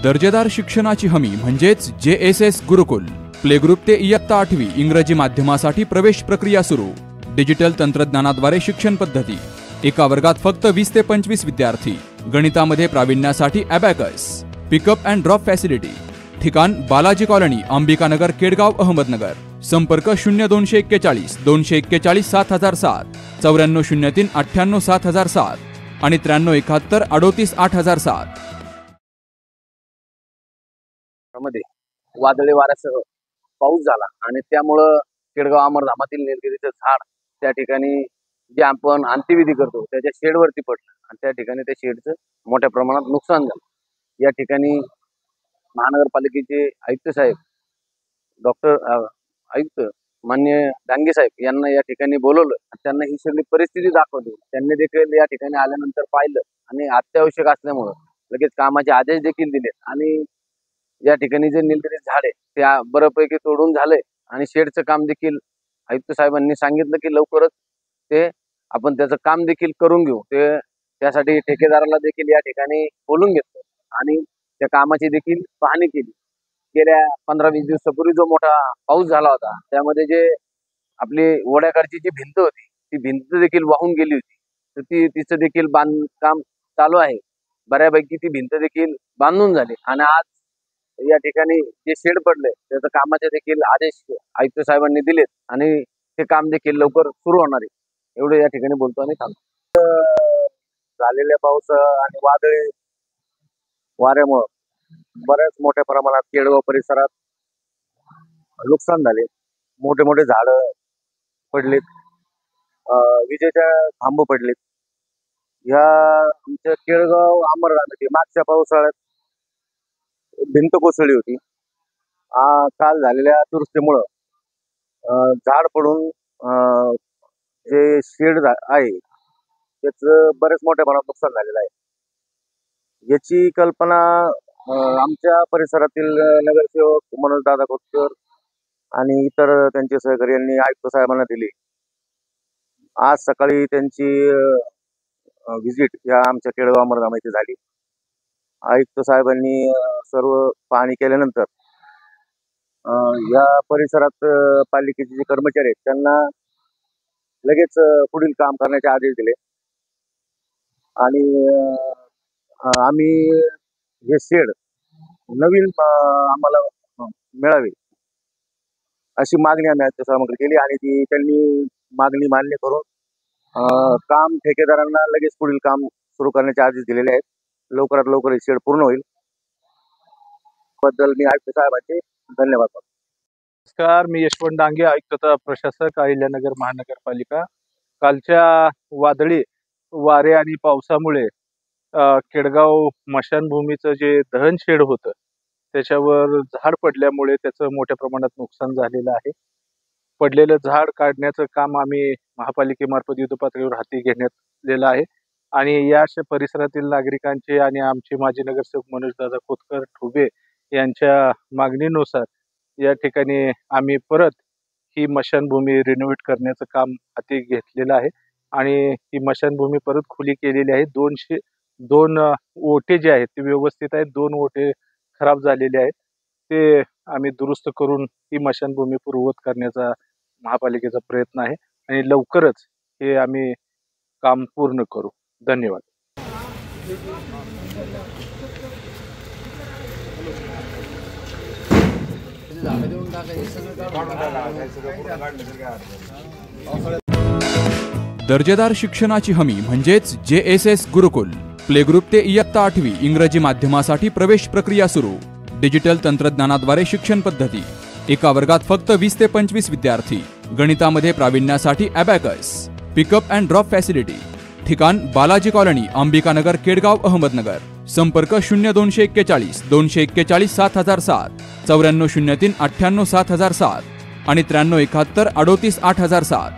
दर्जेदार शिक्षणाची हमी म्हणजेच JSS गुरुकुल। प्ले ग्रुप ते इयत्ता 8वी इंग्रजी माध्यमासाठी प्रवेश प्रक्रिया सुरू। डिजिटल तंत्रज्ञानाद्वारे शिक्षण पद्धती। एका वर्गात फक्त 20 ते 25 विद्यार्थी। गणितामध्ये प्रावीण्यासाठी abacus. Pickup and drop facility. ठिकाण बालाजी कॉलनी, अंबिकानगर, केडगाव, अहमदनगर। संपर्क 0241 241 7007, 9403 98 7007 आणि 9371 38 8007। मध्ये वादळी वाऱ्यासह पाऊस झाला आणि त्यामुळं केडगाव अमरधामातील निलगिरीचं झाड त्या ठिकाणी जे आपण अंत्यविधी करतो त्याच्या शेडवरती पडलं आणि त्या ठिकाणी त्या शेडचं मोठ्या प्रमाणात नुकसान झालं। या ठिकाणी महानगरपालिकेचे आयुक्त साहेब आयुक्त मान्य डांगे साहेब यांना या ठिकाणी बोलवलं। त्यांना ही सगळी परिस्थिती दाखवली। त्यांनी देखील या ठिकाणी आल्यानंतर पाहिलं आणि अत्यावश्यक असल्यामुळं लगेच कामाचे आदेश देखील दिले आणि या ठिकाणी जे निलगिरी झाड आहे ते बऱ्यापैकी तोडून झालंय आणि शेडचं काम देखील आयुक्त साहेबांनी सांगितलं की लवकरच ते आपण त्याचं काम देखील करून घेऊ। त्यासाठी ठेकेदाराला देखील या ठिकाणी बोलून घेतलं आणि त्या कामाची देखील पाहणी केली। गेल्या 15-20 दिवसापूर्वी जो मोठा पाऊस झाला होता त्यामध्ये जे आपली वड्याकडची जी भिंत होती ती भिंत देखील वाहून गेली होती, तर तिचं देखील बांधकाम चालू आहे। बऱ्यापैकी ती भिंत देखील बांधून झाली आणि आज या ठिकाणी जे शेड पडले त्याचं कामाचे देखील आदेश आयुक्त साहेबांनी दिलेत आणि ते काम देखील लवकर सुरू होणार आहे। एवढे या ठिकाणी बोलतो आणि थांबतो। झालेल्या पाऊस आणि वादळी वाऱ्यामुळे बऱ्याच मोठ्या प्रमाणात केडगाव परिसरात नुकसान झाले। मोठे मोठे झाड पडलेत, विजेच्या खांब पडलेत। ह्या आमच्या केडगाव अमरधामाची मागच्या पावसाळ्यात भिंत कोसळली होती। काल झालेल्या दुरुस्तीमुळं झाड पडून जे शेड आहे त्याचं बरेच मोठ्या प्रमाणात नुकसान झालेलं आहे। याची कल्पना आमच्या परिसरातील नगरसेवक मनोजदादा खोतकर आणि इतर त्यांचे सहकारी यांनी आयुक्त साहेबांना दिली। आज सकाळी त्यांची व्हिजिट या आमच्या केडगाव अमरधाम येथे झाली। आयुक्त साहेबांनी सर्व पाहणी केल्यानंतर या परिसरात पालिकेचे जे कर्मचारी आहेत त्यांना लगेच पुढील काम करण्याचे आदेश दिले आणि आम्ही हे शेड नवीन आम्हाला मिळावे अशी मागणी आम्ही आयुक्त साहेबांकडे केली आणि त्यांनी मागणी मान्य करून काम ठेकेदारांना लगेच पुढील काम सुरू करण्याचे आदेश दिलेले आहेत। लवकरात लवकर शेड पूर्ण होईल। बद्दल मी आयुक्त साहेबांचे धन्यवाद मानतो। नमस्कार, मी यशवंत डांगे, आयुक्त प्रशासक, अहिल्यानगर महानगरपालिका। कालच्या वादळी वारे आणि पावसामुळे केडगाव स्मशानभूमीचं जे दहन शेड होतं त्याच्यावर झाड पडल्यामुळे त्याचं मोठ्या प्रमाणात नुकसान झालेलं आहे। पडलेलं झाड काढण्याचं काम आम्ही महापालिकेमार्फत युद्धपातळीवर हाती घेण्यात आहे आणि या परिसरातील नागरिकांचे आणि आमचे माजी नगरसेवक मनोजदादा खोतकर ठुबे यांच्या मागणीनुसार या ठिकाणी आम्ही परत ही स्मशानभूमी रिनोव्हेट करण्याचं काम हाती घेतलेलं आहे आणि ही स्मशानभूमी परत खुली केलेली आहे। 2 ओटे जे आहेत ते व्यवस्थित आहेत, 2 ओटे खराब झालेले आहेत, ते आम्ही दुरुस्त करून ही स्मशानभूमी पूर्ववत करण्याचा महापालिकेचा प्रयत्न आहे आणि लवकरच हे आम्ही काम पूर्ण करू। धन्यवाद। दर्जेदार शिक्षणाची हमी म्हणजेच JSS गुरुकुल। प्ले ग्रुप ते इयत्ता 8वी इंग्रजी माध्यमासाठी प्रवेश प्रक्रिया सुरू। डिजिटल तंत्रज्ञानाद्वारे शिक्षण पद्धती। एका वर्गात फक्त 20 ते 25 विद्यार्थी। गणितामध्ये प्रावीण्यासाठी abacus. Pickup and drop facility. ठिकाण बालाजी कॉलनी, अंबिकानगर, केडगाव, अहमदनगर। संपर्क 0241 241 7007, 9403 98 7007 आणि 9371 38 8007।